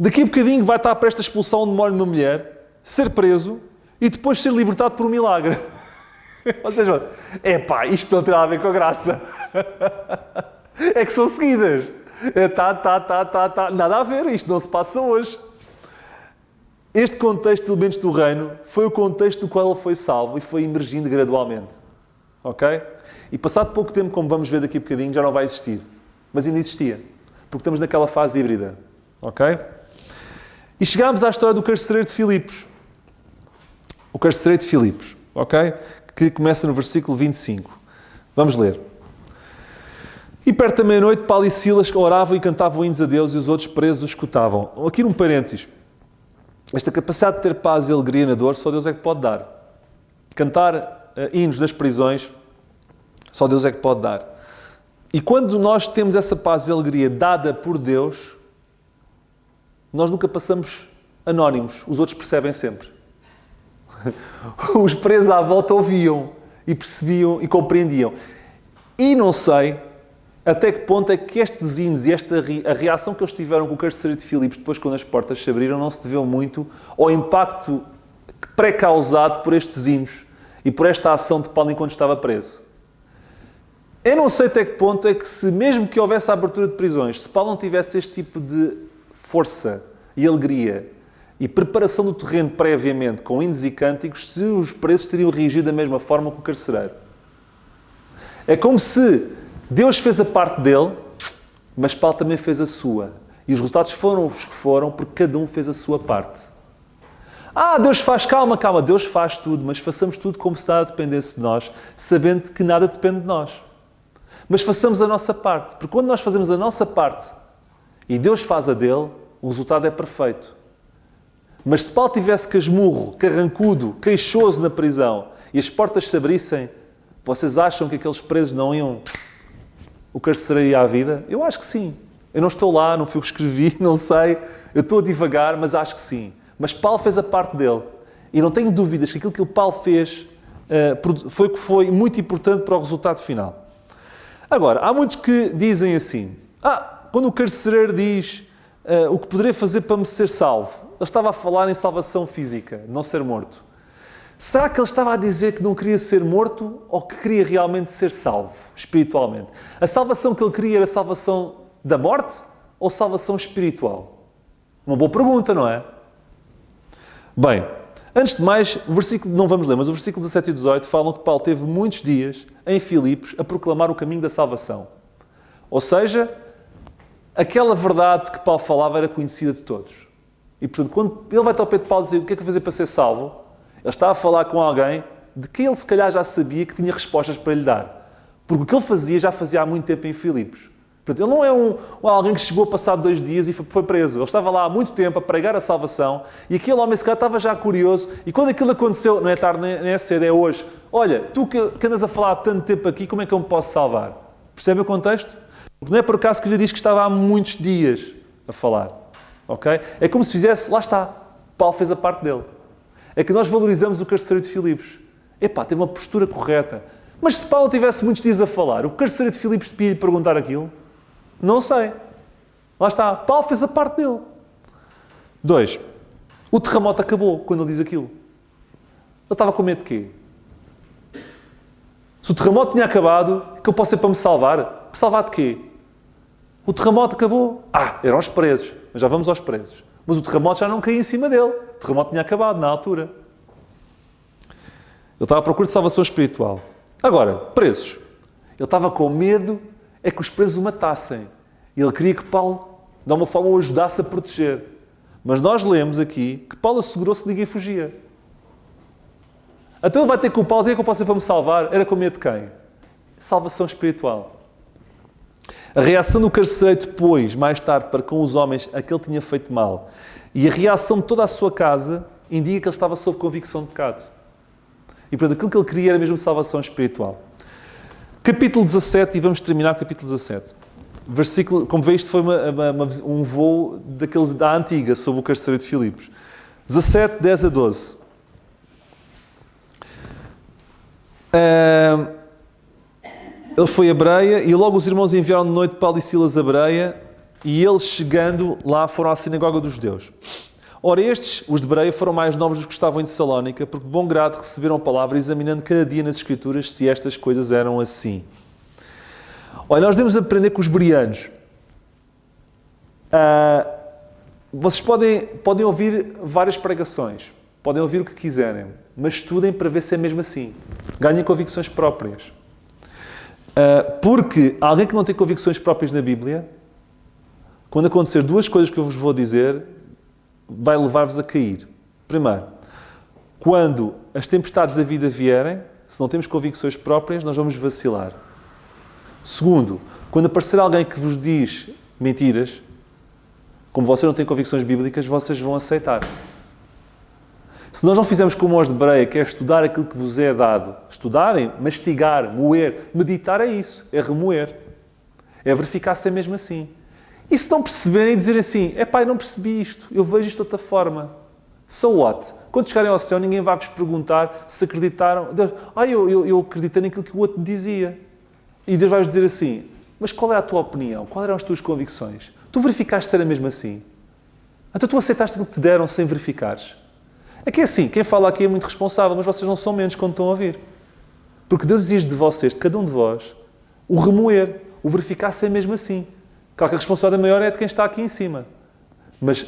Daqui a bocadinho vai estar prestes à expulsão de uma mulher, ser preso e depois ser libertado por um milagre. Vocês vão, isto não tem nada a ver com a graça. É que são seguidas. Nada a ver, isto não se passa hoje. Este contexto de elementos do reino foi o contexto do qual ele foi salvo e foi emergindo gradualmente. Ok? E passado pouco tempo, como vamos ver daqui a bocadinho, já não vai existir. Mas ainda existia. Porque estamos naquela fase híbrida. Ok? E chegámos à história do carcereiro de Filipos. O carcereiro de Filipos. Ok? Que começa no versículo 25. Vamos ler. E perto da meia-noite, Paulo e Silas oravam e cantavam hinos a Deus e os outros presos os escutavam. Aqui num parênteses. Esta capacidade de ter paz e alegria na dor, só Deus é que pode dar. Cantar hinos nas prisões, só Deus é que pode dar. E quando nós temos essa paz e alegria dada por Deus, nós nunca passamos anónimos. Os outros percebem sempre. Os presos à volta ouviam e percebiam e compreendiam. E não sei até que ponto é que estes hinos e a reação que eles tiveram com o carcereiro de Filipos depois quando as portas se abriram não se deveu muito ao impacto pré-causado por estes hinos e por esta ação de Paulo enquanto estava preso. Eu não sei até que ponto é que se mesmo que houvesse a abertura de prisões, se Paulo não tivesse este tipo de força e alegria e preparação do terreno previamente com hinos e cânticos, se os presos teriam reagido da mesma forma que o carcereiro. É como se Deus fez a parte dele, mas Paulo também fez a sua. E os resultados foram os que foram, porque cada um fez a sua parte. Deus faz, calma, Deus faz tudo, mas façamos tudo como se nada dependesse de nós, sabendo que nada depende de nós. Mas façamos a nossa parte, porque quando nós fazemos a nossa parte e Deus faz a dele, o resultado é perfeito. Mas se Paulo tivesse casmurro, carrancudo, queixoso na prisão e as portas se abrissem, vocês acham que aqueles presos não iam o carcereiro à vida? Eu acho que sim. Eu não estou lá, não fui o que escrevi, não sei. Eu estou a divagar, mas acho que sim. Mas Paulo fez a parte dele. E não tenho dúvidas que aquilo que o Paulo fez foi muito importante para o resultado final. Agora, há muitos que dizem assim, quando o carcereiro diz o que poderia fazer para me ser salvo, ele estava a falar em salvação física, não ser morto. Será que ele estava a dizer que não queria ser morto ou que queria realmente ser salvo, espiritualmente? A salvação que ele queria era a salvação da morte ou salvação espiritual? Uma boa pergunta, não é? Bem, antes de mais, o versículo, não vamos ler, mas o versículo 17 e 18 falam que Paulo teve muitos dias em Filipos a proclamar o caminho da salvação. Ou seja, aquela verdade que Paulo falava era conhecida de todos. E, portanto, quando ele vai ao pé de Paulo dizer o que é que eu fazer para ser salvo, ele está a falar com alguém de que ele se calhar já sabia que tinha respostas para lhe dar. Porque o que ele fazia já fazia há muito tempo em Filipos. Portanto, ele não é alguém que chegou passado 2 dias e foi preso. Ele estava lá há muito tempo a pregar a salvação e aquele homem se calhar estava já curioso e quando aquilo aconteceu, não é tarde nem é cedo, é hoje. Olha, tu que andas a falar há tanto tempo aqui, como é que eu me posso salvar? Percebe o contexto? Porque não é por acaso que lhe diz que estava há muitos dias a falar. Ok? É como se fizesse, lá está, Paulo fez a parte dele. É que nós valorizamos o carcereiro de Filipos. Teve uma postura correta. Mas se Paulo tivesse muitos dias a falar, o carcereiro de Filipos devia lhe perguntar aquilo? Não sei. Lá está. Paulo fez a parte dele. 2. O terremoto acabou quando ele diz aquilo. Ele estava com medo de quê? Se o terremoto tinha acabado, o que eu posso ser para me salvar? Salvar de quê? O terremoto acabou. Eram os presos. Mas já vamos aos presos. Mas o terremoto já não caía em cima dele. O terremoto tinha acabado na altura. Ele estava à procura de salvação espiritual. Agora, presos. Ele estava com medo é que os presos o matassem. Ele queria que Paulo, de alguma forma, o ajudasse a proteger. Mas nós lemos aqui que Paulo assegurou-se que ninguém fugia. Então ele vai ter com o Paulo dizer que eu posso ser para me salvar. Era com medo de quem? Salvação espiritual. A reação do carcereiro depois, mais tarde, para com os homens a que ele tinha feito mal, e a reação de toda a sua casa, indica que ele estava sob convicção de pecado. E, portanto, aquilo que ele queria era mesmo salvação espiritual. Capítulo 17, e vamos terminar o capítulo 17. Versículo, como vê, isto foi um voo daqueles da antiga, sobre o carcereiro de Filipos. 17, 10 a 12. Ele foi a Bereia e logo os irmãos enviaram de noite Paulo e Silas a Bereia e eles chegando lá foram à sinagoga dos judeus. Ora, estes, os de Bereia, foram mais nobres dos que estavam em Tessalónica, porque de bom grado receberam a palavra, examinando cada dia nas Escrituras se estas coisas eram assim. Olha, nós devemos aprender com os bereanos. Vocês podem ouvir várias pregações, podem ouvir o que quiserem, mas estudem para ver se é mesmo assim. Ganhem convicções próprias. Porque alguém que não tem convicções próprias na Bíblia, quando acontecer duas coisas que eu vos vou dizer, vai levar-vos a cair. Primeiro, quando as tempestades da vida vierem, se não temos convicções próprias, nós vamos vacilar. Segundo, quando aparecer alguém que vos diz mentiras, como vocês não têm convicções bíblicas, vocês vão aceitar. Se nós não fizermos como os de Bereia, que é estudar aquilo que vos é dado, estudarem, mastigar, moer, meditar é isso, é remoer. É verificar se é mesmo assim. E se não perceberem e dizerem assim, epá, eu não percebi isto, eu vejo isto de outra forma. So what? Quando chegarem ao céu, ninguém vai vos perguntar se acreditaram. Deus, eu acreditei naquilo que o outro me dizia. E Deus vai-vos dizer assim, mas qual é a tua opinião? Quais eram as tuas convicções? Tu verificaste se era mesmo assim? Então tu aceitaste aquilo que te deram sem verificares? É que é assim, quem fala aqui é muito responsável, mas vocês não são menos quando estão a ouvir. Porque Deus exige de vocês, de cada um de vós, o remoer, o verificar se é mesmo assim. Claro que a responsabilidade maior é de quem está aqui em cima. Mas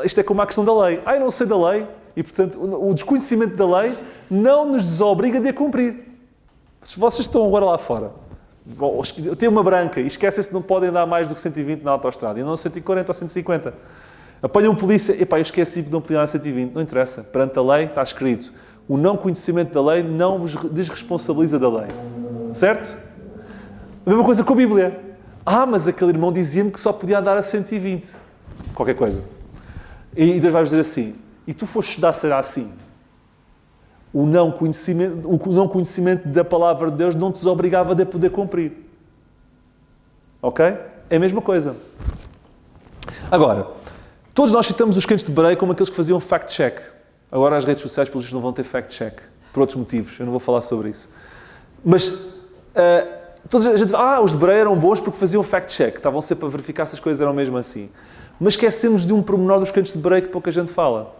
isto é como a questão da lei. Eu não sei da lei e, portanto, o desconhecimento da lei não nos desobriga de a cumprir. Se vocês estão agora lá fora, têm uma branca e esquecem-se que não podem andar mais do que 120 na autoestrada e não 140 ou 150. Apanham um polícia, eu esqueci que não podia andar 120. Não interessa. Perante a lei está escrito. O não conhecimento da lei não vos desresponsabiliza da lei. Certo? A mesma coisa com a Bíblia. Mas aquele irmão dizia-me que só podia andar a 120. Qualquer coisa. E Deus vai dizer assim, e tu foste estudar, será assim. O não conhecimento da palavra de Deus não te obrigava a poder cumprir. Ok? É a mesma coisa. Agora, todos nós citamos os crentes de Bereia como aqueles que faziam fact-check. Agora as redes sociais, pelos vistos, não vão ter fact-check. Por outros motivos. Eu não vou falar sobre isso. Mas toda a gente diz, os de Bereia eram bons porque faziam fact-check. Estavam sempre a verificar se as coisas eram mesmo assim. Mas esquecemos de um pormenor dos crentes de Bereia que pouca gente fala.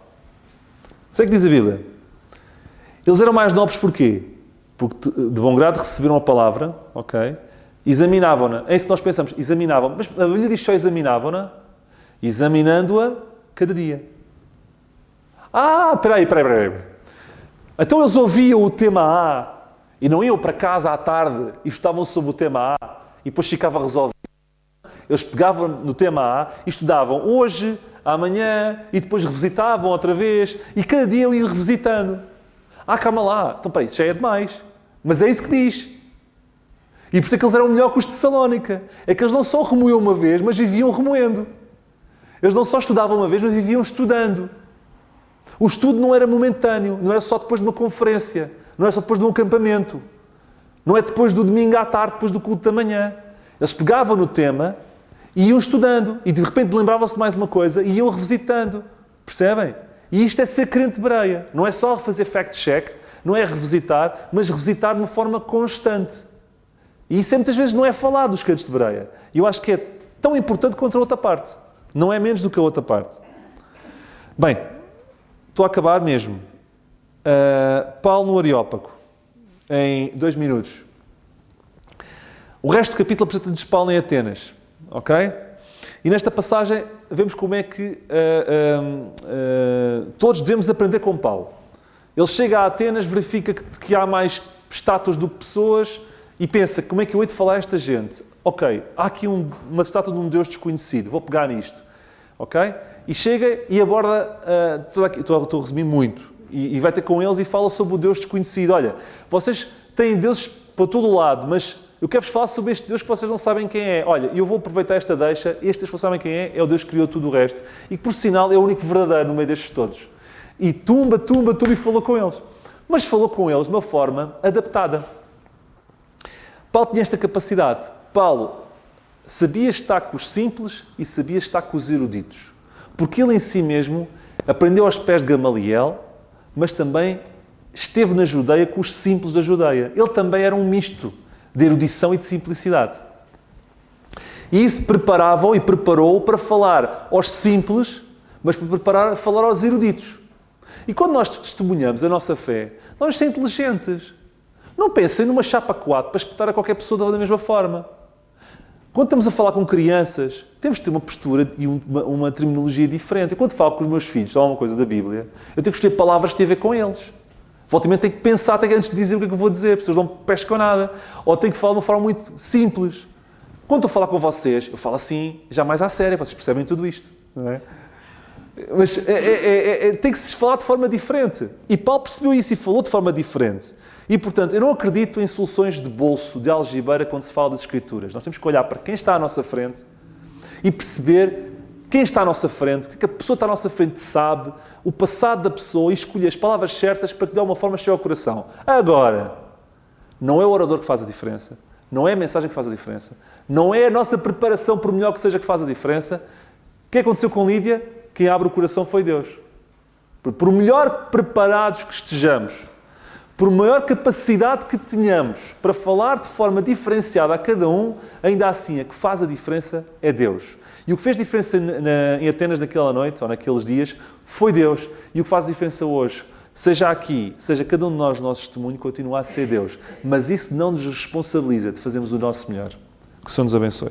Sei o que diz a Bíblia. Eles eram mais nobres porquê? Porque de bom grado receberam a palavra, ok? Examinavam-na. É isso que nós pensamos, examinavam. Mas a Bíblia diz só examinavam-na, examinando-a cada dia. Espera aí. Então eles ouviam o tema A e não iam para casa à tarde e estudavam sobre o tema A e depois ficava resolvido. Eles pegavam no tema A e estudavam hoje, amanhã e depois revisitavam outra vez e cada dia iam revisitando. Calma lá. Então, isso já é demais. Mas é isso que diz. E por isso é que eles eram melhor que os de Tessalónica. É que eles não só remoiam uma vez, mas viviam remoendo. Eles não só estudavam uma vez, mas viviam estudando. O estudo não era momentâneo. Não era só depois de uma conferência. Não era só depois de um acampamento. Não é depois do domingo à tarde, depois do culto da manhã. Eles pegavam no tema e iam estudando. E de repente lembravam-se de mais uma coisa e iam revisitando. Percebem? E isto é ser crente de Bereia. Não é só fazer fact-check, não é revisitar, mas revisitar de uma forma constante. E isso muitas vezes não é falado dos crentes de Bereia. E eu acho que é tão importante quanto a outra parte. Não é menos do que a outra parte. Bem, estou a acabar mesmo. Paulo no Areópago, em 2 minutos. O resto do capítulo apresenta-nos Paulo em Atenas. Ok? E nesta passagem vemos como é que todos devemos aprender com Paulo. Ele chega a Atenas, verifica que há mais estátuas do que pessoas e pensa, como é que eu hei de falar a esta gente? Ok, há aqui uma estátua de um Deus desconhecido, vou pegar nisto. Ok? E chega e aborda, estou a resumir muito, e vai ter com eles e fala sobre o Deus desconhecido. Olha, vocês têm deuses para todo o lado, mas eu quero-vos falar sobre este Deus que vocês não sabem quem é. Olha, eu vou aproveitar esta deixa, este Deus que vocês sabem quem é o Deus que criou tudo o resto. E que, por sinal, é o único verdadeiro no meio destes todos. E tumba, e falou com eles. Mas falou com eles de uma forma adaptada. Paulo tinha esta capacidade. Paulo sabia estar com os simples e sabia estar com os eruditos. Porque ele em si mesmo aprendeu aos pés de Gamaliel, mas também esteve na Judeia com os simples da Judeia. Ele também era um misto de erudição e de simplicidade. E isso preparava-o e preparou-o para falar aos simples, mas para preparar a falar aos eruditos. E quando nós testemunhamos a nossa fé, nós vamos ser inteligentes. Não pensem numa chapa 4 para espetar a qualquer pessoa da mesma forma. Quando estamos a falar com crianças, temos de ter uma postura e uma terminologia diferente. Eu, quando falo com os meus filhos sobre alguma coisa da Bíblia, eu tenho que escolher palavras que têm a ver com eles. Voltamente tenho que pensar até antes de dizer o que é que eu vou dizer, porque vocês não pescam nada. Ou tenho que falar de uma forma muito simples. Quando estou a falar com vocês, eu falo assim, já mais à sério, vocês percebem tudo isto, não é? Mas tem que se falar de forma diferente. E Paulo percebeu isso e falou de forma diferente. E, portanto, eu não acredito em soluções de bolso, de algibeira, quando se fala das Escrituras. Nós temos que olhar para quem está à nossa frente e perceber quem está à nossa frente, o que a pessoa que está à nossa frente sabe, o passado da pessoa, e escolher as palavras certas para que de alguma forma chegue ao coração. Agora, não é o orador que faz a diferença, não é a mensagem que faz a diferença, não é a nossa preparação, por melhor que seja, que faz a diferença. O que aconteceu com Lídia? Quem abre o coração foi Deus. Por melhor preparados que estejamos, por maior capacidade que tenhamos para falar de forma diferenciada a cada um, ainda assim, a que faz a diferença é Deus. E o que fez diferença em Atenas naquela noite, ou naqueles dias, foi Deus. E o que faz a diferença hoje, seja aqui, seja cada um de nós, nosso testemunho, continua a ser Deus. Mas isso não nos responsabiliza de fazermos o nosso melhor. Que o Senhor nos abençoe.